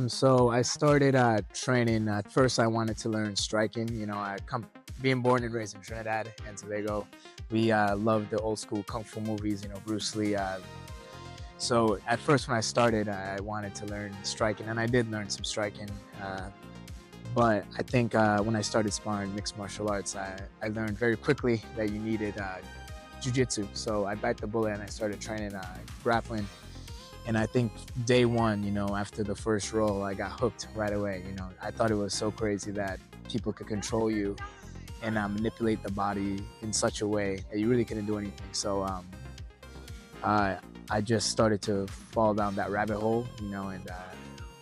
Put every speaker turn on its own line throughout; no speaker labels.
So I started training. At first, I wanted to learn striking. Being born and raised in Trinidad and Tobago, we love the old school kung fu movies. Bruce Lee. So at first, when I started, I wanted to learn striking, and I did learn some striking. But I think when I started sparring mixed martial arts, I learned very quickly that you needed jujitsu. So I bite the bullet and I started training grappling. And I think day one, after the first roll, I got hooked right away. I thought it was so crazy that people could control you and manipulate the body in such a way that you really couldn't do anything. So I just started to fall down that rabbit hole, and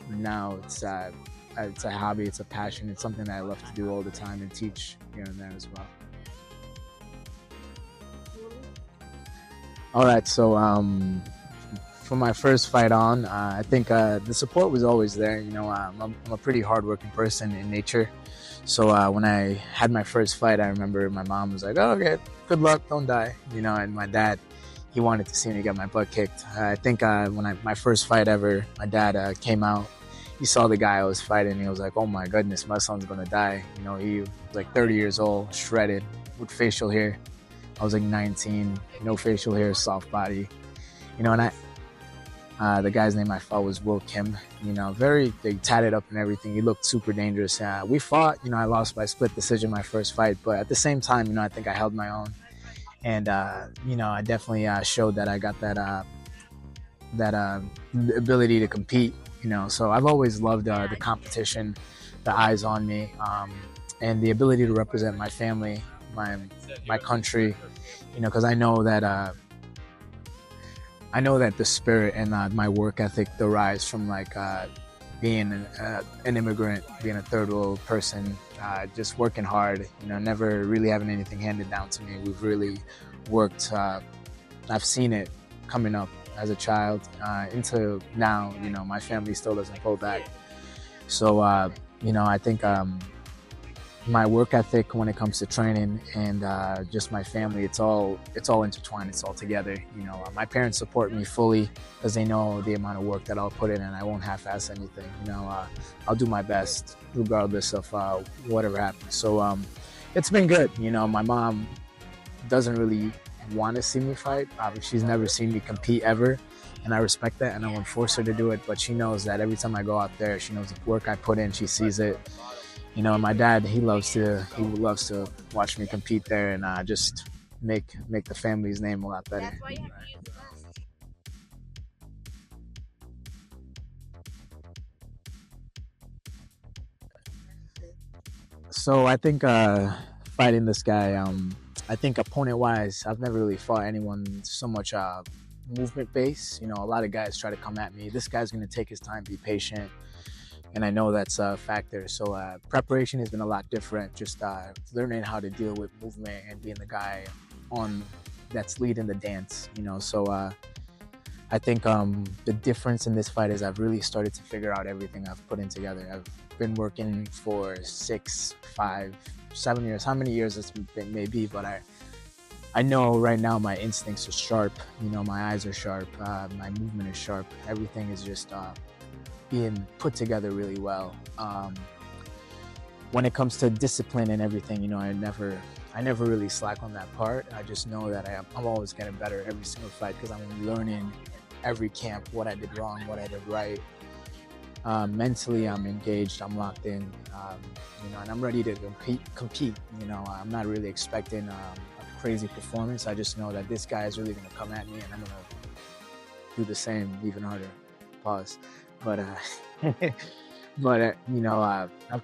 now it's a hobby, it's a passion, it's something that I love to do all the time and teach here and there as well. All right, so for my first fight on, I think the support was always there. I'm a pretty hardworking person in nature. So when I had my first fight, I remember my mom was like, "Oh, okay, good luck, don't die." And my dad, he wanted to see me get my butt kicked. I think my first fight ever, my dad came out. He saw the guy I was fighting. He was like, "Oh my goodness, my son's gonna die." He was like 30 years old, shredded, with facial hair. I was like 19, no facial hair, soft body. And the guy's name I fought was Will Kim. Very tatted up and everything. He looked super dangerous. We fought. I lost by split decision my first fight, but at the same time, I think I held my own, and I definitely showed that I got that ability to compete. So I've always loved the competition, the eyes on me, and the ability to represent my family, my country. Because I know that the spirit and my work ethic derives from being an immigrant, being a third world person, just working hard, never really having anything handed down to me. We've really worked. I've seen it coming up as a child into now. My family still doesn't pull back. So, I think my work ethic when it comes to training and just my family, it's all intertwined, it's all together. My parents support me fully because they know the amount of work that I'll put in, and I won't half-ass anything. I'll do my best regardless of whatever happens. So it's been good. My mom doesn't really want to see me fight. She's never seen me compete ever, and I respect that, and I won't force her to do it, but she knows that every time I go out there, she knows the work I put in, she sees it. My dad, he loves to watch me compete there and just make the family's name a lot better. So I think fighting this guy, I think opponent wise, I've never really fought anyone so much movement based. A lot of guys try to come at me. This guy's gonna take his time, be patient. And I know that's a factor. So preparation has been a lot different. Just learning how to deal with movement and being the guy that's leading the dance. So I think the difference in this fight is I've really started to figure out everything I've put in together. I've been working for 6, 5, 7 years, how many years it may be, but I know right now my instincts are sharp. My eyes are sharp. My movement is sharp. Everything is just being put together really well. When it comes to discipline and everything, I never really slack on that part. I just know that I'm always getting better every single fight because I'm learning every camp what I did wrong, what I did right. Mentally, I'm engaged, I'm locked in, and I'm ready to compete. I'm not really expecting a crazy performance. I just know that this guy is really going to come at me, and I'm going to do the same, even harder. Pause. But I've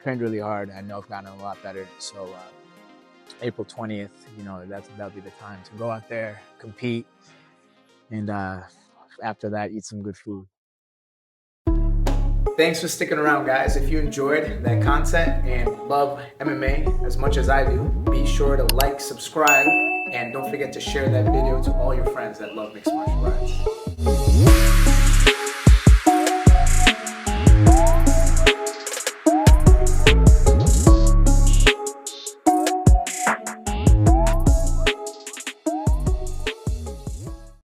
trained really hard. I know I've gotten a lot better. So April 20th, that'll be the time to go out there, compete, and after that, eat some good food. Thanks for sticking around, guys. If you enjoyed that content and love MMA as much as I do, be sure to like, subscribe, and don't forget to share that video to all your friends that love mixed martial arts.